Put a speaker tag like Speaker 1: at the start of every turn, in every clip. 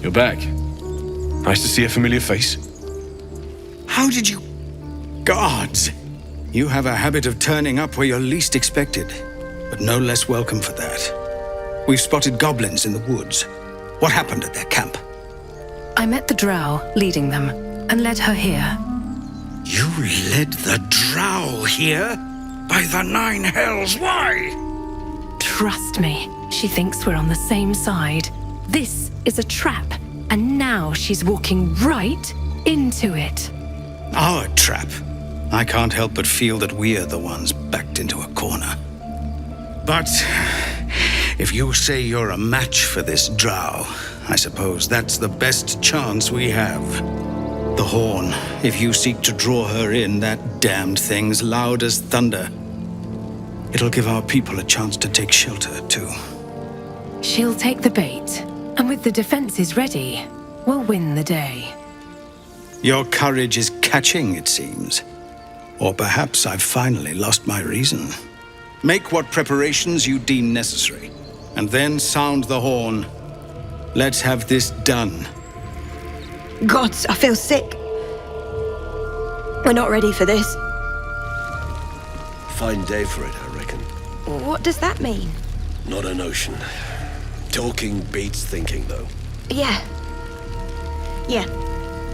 Speaker 1: You're back. Nice to see a familiar face.
Speaker 2: How did you... Gods! You have a habit of turning up where you're least expected, but no less welcome for that. We've spotted goblins in the woods. What happened at their camp?
Speaker 3: I met the drow leading them and led her here.
Speaker 2: You led the drow here? By the nine hells, why?
Speaker 3: Trust me, she thinks we're on the same side. This is a trap, and now she's walking right into it.
Speaker 2: Our trap? I can't help but feel that we're the ones backed into a corner. But if you say you're a match for this drow, I suppose that's the best chance we have. The horn, if you seek to draw her in, that damned thing's loud as thunder. It'll give our people a chance to take shelter, too.
Speaker 3: She'll take the bait, and with the defenses ready, we'll win the day.
Speaker 2: Your courage is catching, it seems. Or perhaps I've finally lost my reason. Make what preparations you deem necessary, and then sound the horn. Let's have this done.
Speaker 4: Gods, I feel sick. We're not ready for this.
Speaker 5: Fine day for it, I reckon.
Speaker 4: What does that mean?
Speaker 5: Not a notion. Talking beats thinking, though.
Speaker 4: Yeah.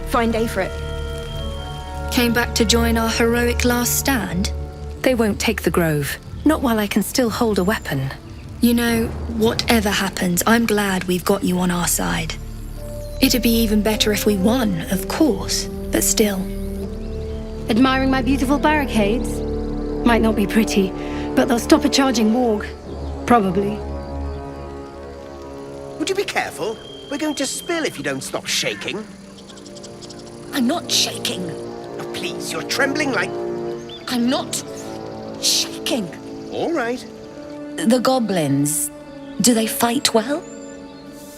Speaker 4: Fine day for it.
Speaker 6: Came back to join our heroic last stand?
Speaker 3: They won't take the grove, not while I can still hold a weapon.
Speaker 6: You know, whatever happens, I'm glad we've got you on our side. It'd be even better if we won, of course, but still.
Speaker 7: Admiring my beautiful barricades? Might not be pretty, but they'll stop a charging warg. Probably.
Speaker 8: Would you be careful? We're going to spill if you don't stop shaking.
Speaker 6: I'm not shaking.
Speaker 8: Oh, please, you're trembling like...
Speaker 6: I'm not shaking.
Speaker 8: All right.
Speaker 6: The goblins, do they fight well?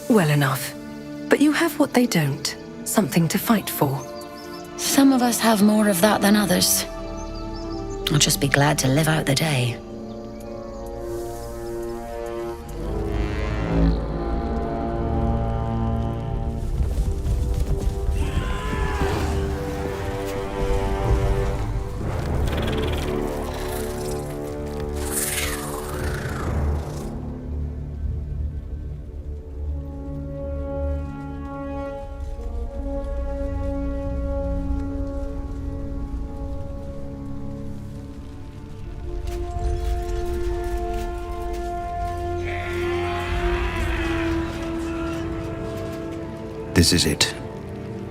Speaker 3: Well enough. But you have what they don't. Something to fight for.
Speaker 6: Some of us have more of that than others. I'll just be glad to live out the day.
Speaker 2: This is it.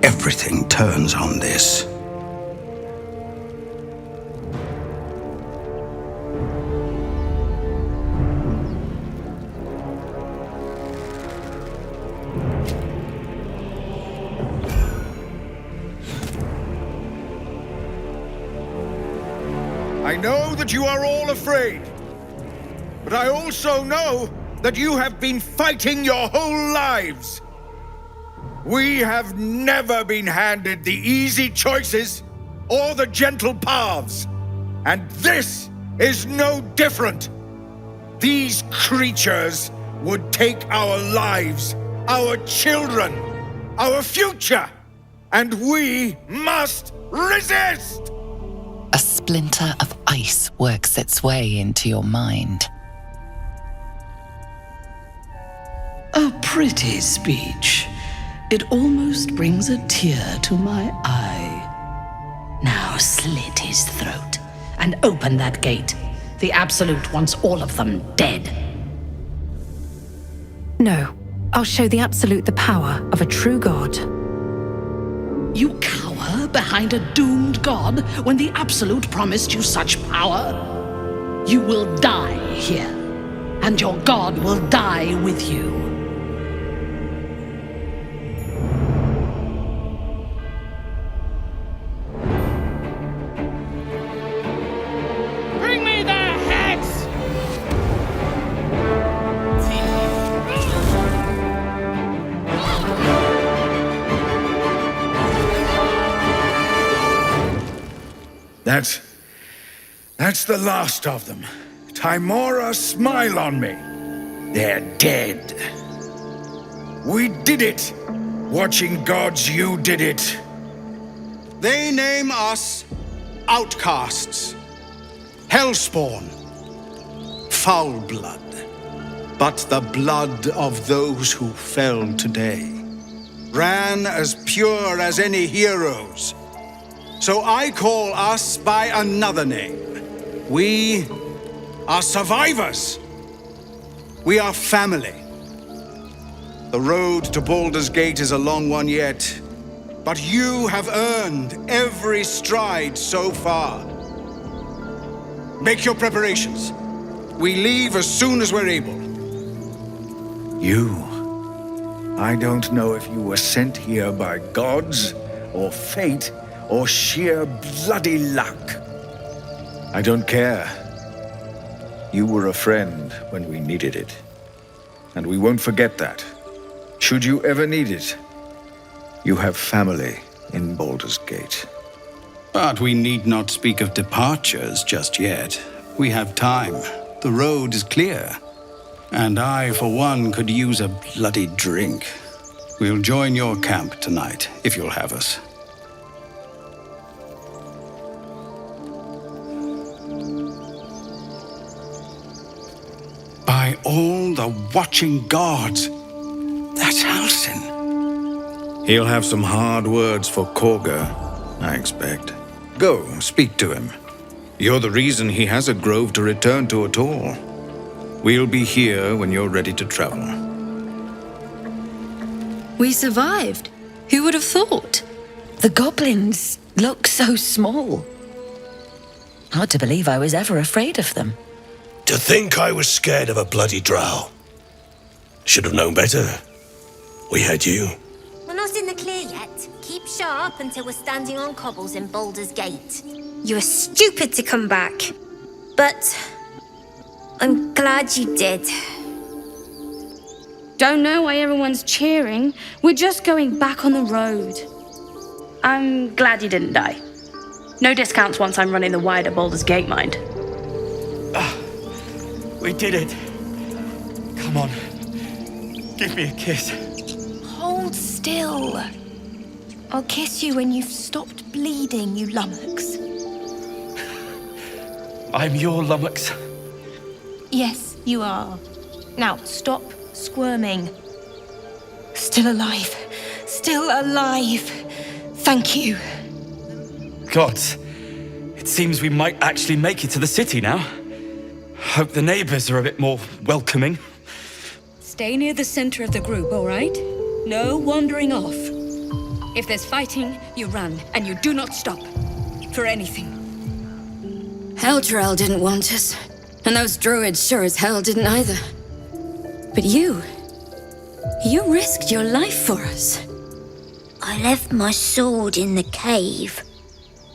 Speaker 2: Everything turns on this.
Speaker 9: I know that you are all afraid, but I also know that you have been fighting your whole lives. We have never been handed the easy choices or the gentle paths, and this is no different. These creatures would take our lives, our children, our future, and we must resist!
Speaker 10: A splinter of ice works its way into your mind.
Speaker 11: A pretty speech. It almost brings a tear to my eye. Now slit his throat and open that gate. The Absolute wants all of them dead.
Speaker 3: No, I'll show the Absolute the power of a true god.
Speaker 11: You cower behind a doomed god when the Absolute promised you such power? You will die here, and your god will die with you.
Speaker 9: That's the last of them. Timora, smile on me. They're dead. We did it. Watching gods, you did it.
Speaker 2: They name us outcasts, hellspawn, foul blood. But the blood of those who fell today ran as pure as any heroes. So I call us by another name. We are survivors. We are family. The road to Baldur's Gate is a long one yet, but you have earned every stride so far. Make your preparations. We leave as soon as we're able.
Speaker 9: You. I don't know if you were sent here by gods, or fate, or sheer bloody luck. I don't care. You were a friend when we needed it. And we won't forget that. Should you ever need it, you have family in Baldur's Gate.
Speaker 2: But we need not speak of departures just yet. We have time. The road is clear. And I, for one, could use a bloody drink. We'll join your camp tonight, if you'll have us. By all the watching gods, that's Halsin. He'll have some hard words for Kagha, I expect. Go, speak to him. You're the reason he has a grove to return to at all. We'll be here when you're ready to travel.
Speaker 6: We survived. Who would have thought?
Speaker 12: The goblins look so small. Hard to believe I was ever afraid of them.
Speaker 5: To think I was scared of a bloody drow. Should have known better. We had you.
Speaker 13: We're not in the clear yet. Keep sharp until we're standing on cobbles in Baldur's Gate.
Speaker 4: You were stupid to come back. But I'm glad you did.
Speaker 14: Don't know why everyone's cheering. We're just going back on the road. I'm glad you didn't die. No discounts once I'm running the wider Baldur's Gate, mind.
Speaker 15: We did it. Come on. Give me a kiss.
Speaker 3: Hold still. I'll kiss you when you've stopped bleeding, you lummox.
Speaker 15: I'm your lummox.
Speaker 3: Yes, you are. Now, stop squirming. Still alive. Still alive. Thank you.
Speaker 15: Gods, it seems we might actually make it to the city now. Hope the neighbors are a bit more welcoming.
Speaker 6: Stay near the center of the group, all right? No wandering off. If there's fighting, you run, and you do not stop. For anything.
Speaker 14: Eldrell didn't want us, and those druids sure as hell didn't either. But you risked your life for us.
Speaker 13: I left my sword in the cave.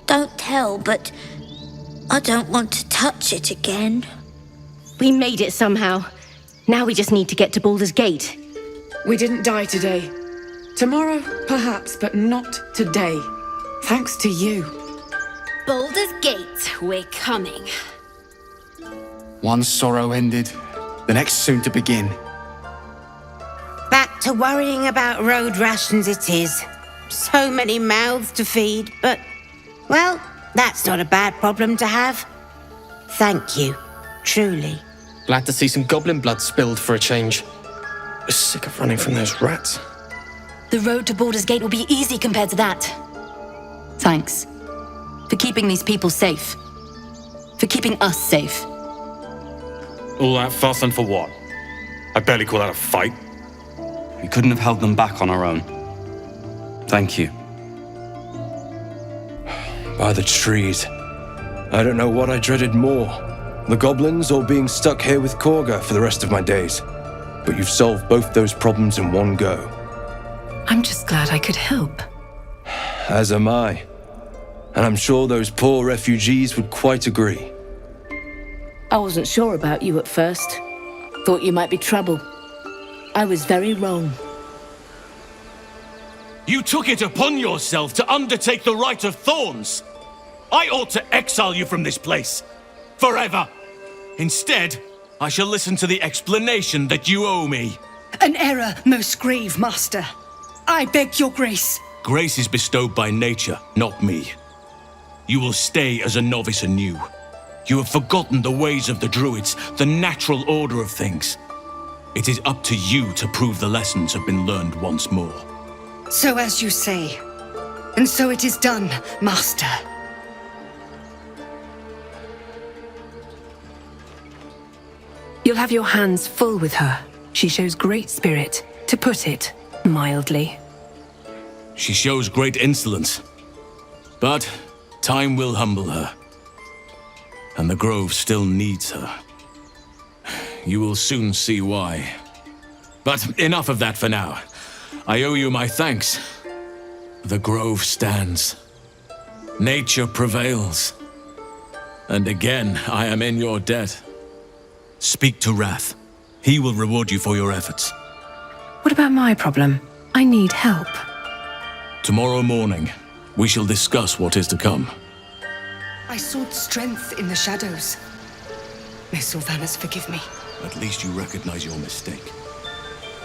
Speaker 13: Don't tell, but I don't want to touch it again.
Speaker 7: We made it somehow. Now we just need to get to Baldur's Gate.
Speaker 16: We didn't die today. Tomorrow, perhaps, but not today. Thanks to you.
Speaker 13: Baldur's Gate, we're coming.
Speaker 17: One sorrow ended, the next soon to begin.
Speaker 18: Back to worrying about road rations it is. So many mouths to feed, but, well, that's not a bad problem to have. Thank you, truly.
Speaker 19: Glad to see some goblin blood spilled for a change. Was sick of running from those rats.
Speaker 12: The road to Baldur's Gate will be easy compared to that.
Speaker 20: Thanks. For keeping these people safe. For keeping us safe.
Speaker 1: All that fuss and for what? I barely call that a fight.
Speaker 15: We couldn't have held them back on our own. Thank you.
Speaker 5: By the trees. I don't know what I dreaded more. The goblins or being stuck here with Kagha for the rest of my days. But you've solved both those problems in one go.
Speaker 3: I'm just glad I could help.
Speaker 5: As am I. And I'm sure those poor refugees would quite agree.
Speaker 20: I wasn't sure about you at first. Thought you might be trouble. I was very wrong.
Speaker 21: You took it upon yourself to undertake the Rite of Thorns. I ought to exile you from this place. Forever. Instead, I shall listen to the explanation that you owe me.
Speaker 11: An error, most grave master.
Speaker 8: I beg your grace.
Speaker 21: Grace is bestowed by nature, not me. You will stay as a novice anew. You have forgotten the ways of the druids, the natural order of things. It is up to you to prove the lessons have been learned once more.
Speaker 8: So as you say. And so it is done, Master.
Speaker 3: You'll have your hands full with her. She shows great spirit, to put it mildly.
Speaker 21: She shows great insolence. But time will humble her. And the Grove still needs her. You will soon see why. But enough of that for now. I owe you my thanks. The Grove stands. Nature prevails. And again, I am in your debt. Speak to Wrath. He will reward you for your efforts.
Speaker 3: What about my problem? I need help.
Speaker 21: Tomorrow morning, we shall discuss what is to come.
Speaker 8: I sought strength in the shadows. May Sylvanas forgive me.
Speaker 21: At least you recognize your mistake.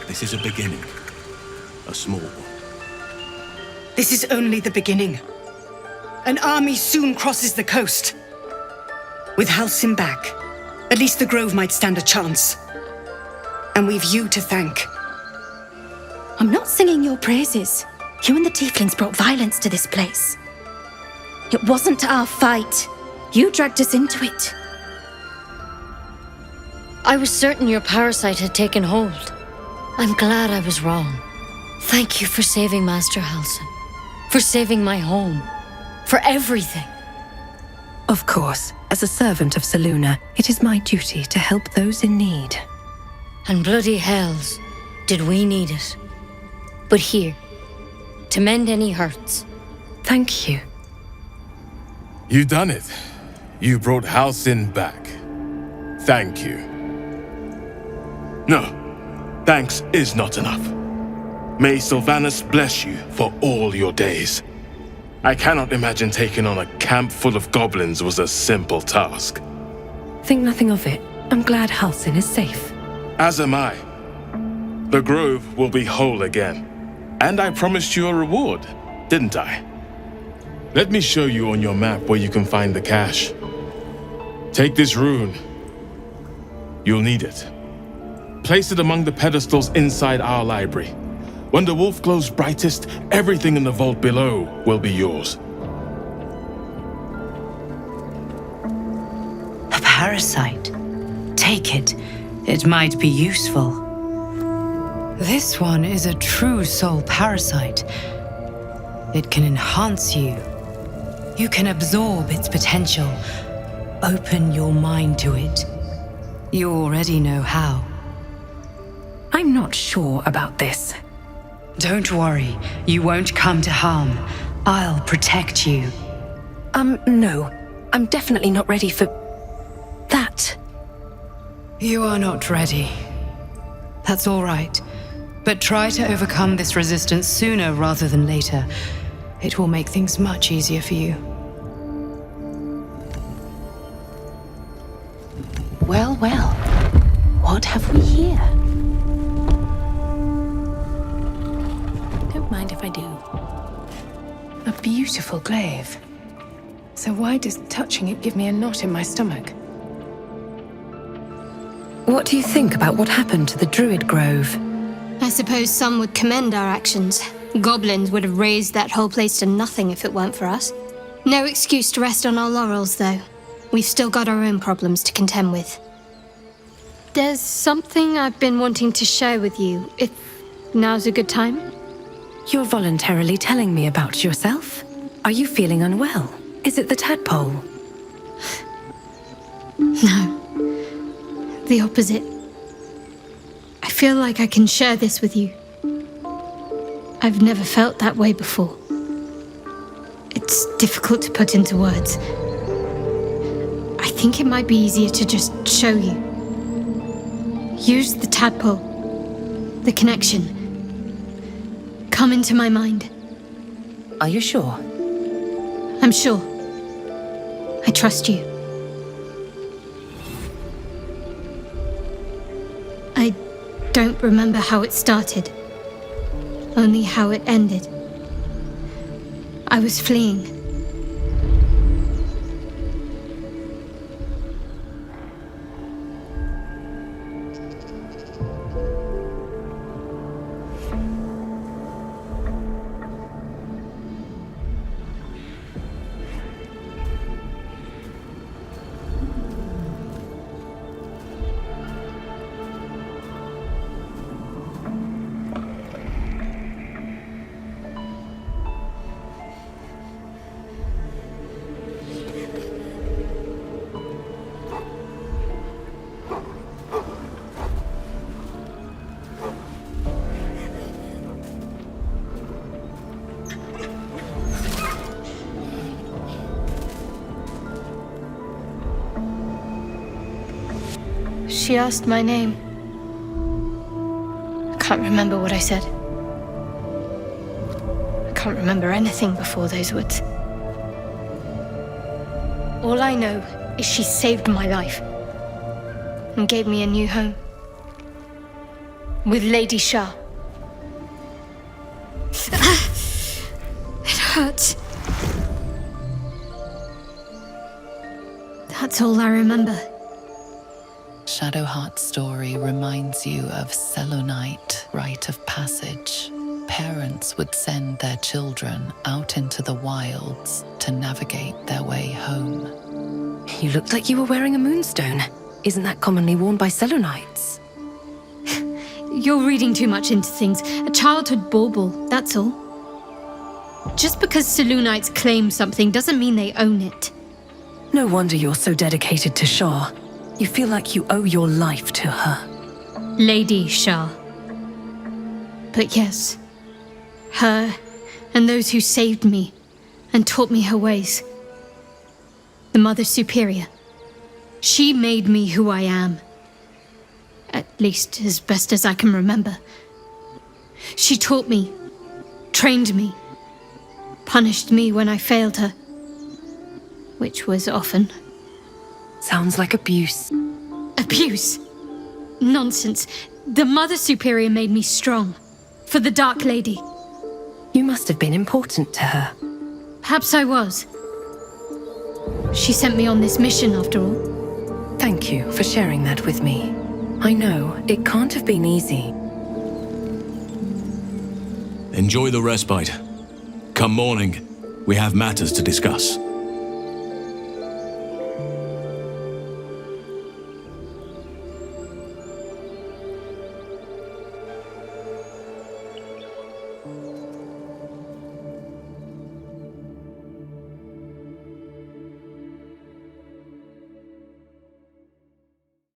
Speaker 21: This is a beginning. A small one.
Speaker 8: This is only the beginning. An army soon crosses the coast. With Halsin back, at least the Grove might stand a chance. And we've you to thank.
Speaker 4: I'm not singing your praises. You and the tieflings brought violence to this place. It wasn't our fight. You dragged us into it.
Speaker 22: I was certain your parasite had taken hold. I'm glad I was wrong. Thank you for saving Master Halsin. For saving my home. For everything.
Speaker 3: Of course, as a servant of Selûne, it is my duty to help those in need.
Speaker 22: And bloody hells, did we need it. But here, to mend any hurts.
Speaker 3: Thank you.
Speaker 23: You done it. You brought Halsin back. Thank you. No, thanks is not enough. May Sylvanas bless you for all your days. I cannot imagine taking on a camp full of goblins was a simple task.
Speaker 3: Think nothing of it. I'm glad Halsin is safe.
Speaker 23: As am I. The Grove will be whole again. And I promised you a reward, didn't I? Let me show you on your map where you can find the cache. Take this rune. You'll need it. Place it among the pedestals inside our library. When the wolf glows brightest, everything in the vault below will be yours.
Speaker 8: A parasite. Take it. It might be useful. This one is a true soul parasite. It can enhance you. You can absorb its potential. Open your mind to it. You already know how.
Speaker 3: I'm not sure about this.
Speaker 8: Don't worry. You won't come to harm. I'll protect you.
Speaker 3: No. I'm definitely not ready for that.
Speaker 8: You are not ready. That's all right. But try to overcome this resistance sooner rather than later. It will make things much easier for you.
Speaker 12: Well, well. What have we here?
Speaker 3: Don't mind if I do.
Speaker 16: A beautiful glaive. So why does touching it give me a knot in my stomach?
Speaker 3: What do you think about what happened to the Druid Grove?
Speaker 24: I suppose some would commend our actions. Goblins would have razed that whole place to nothing if it weren't for us. No excuse to rest on our laurels, though. We've still got our own problems to contend with. There's something I've been wanting to share with you, if now's a good time.
Speaker 3: You're voluntarily telling me about yourself? Are you feeling unwell? Is it the tadpole?
Speaker 24: No. The opposite. I feel like I can share this with you. I've never felt that way before. It's difficult to put into words. I think it might be easier to just show you. Use the tadpole. The connection. Come into my mind.
Speaker 3: Are you sure?
Speaker 24: I'm sure. I trust you. I don't remember how it started. only how it ended. I was fleeing. She asked my name. I can't remember what I said. I can't remember anything before those words. All I know is she saved my life and gave me a new home with Lady Shar. It hurts. That's all I remember.
Speaker 2: Shadowheart's story reminds you of Selûnite rite of passage. Parents would send their children out into the wilds to navigate their way home.
Speaker 3: You looked like you were wearing a moonstone. Isn't that commonly worn by Selûnites?
Speaker 24: You're reading too much into things. A childhood bauble, that's all. Just because Selûnites claim something doesn't mean they own it.
Speaker 3: No wonder you're so dedicated to Shar. You feel like you owe your life to her.
Speaker 24: Lady Shar. But yes, her and those who saved me and taught me her ways. The Mother Superior. She made me who I am. At least as best as I can remember. She taught me, trained me, punished me when I failed her. Which was often.
Speaker 3: Sounds like abuse.
Speaker 24: Abuse? Nonsense. The Mother Superior made me strong. For the Dark Lady.
Speaker 3: You must have been important to her.
Speaker 24: Perhaps I was. She sent me on this mission after all.
Speaker 3: Thank you for sharing that with me. I know, it can't have been easy.
Speaker 21: Enjoy the respite. Come morning, we have matters to discuss.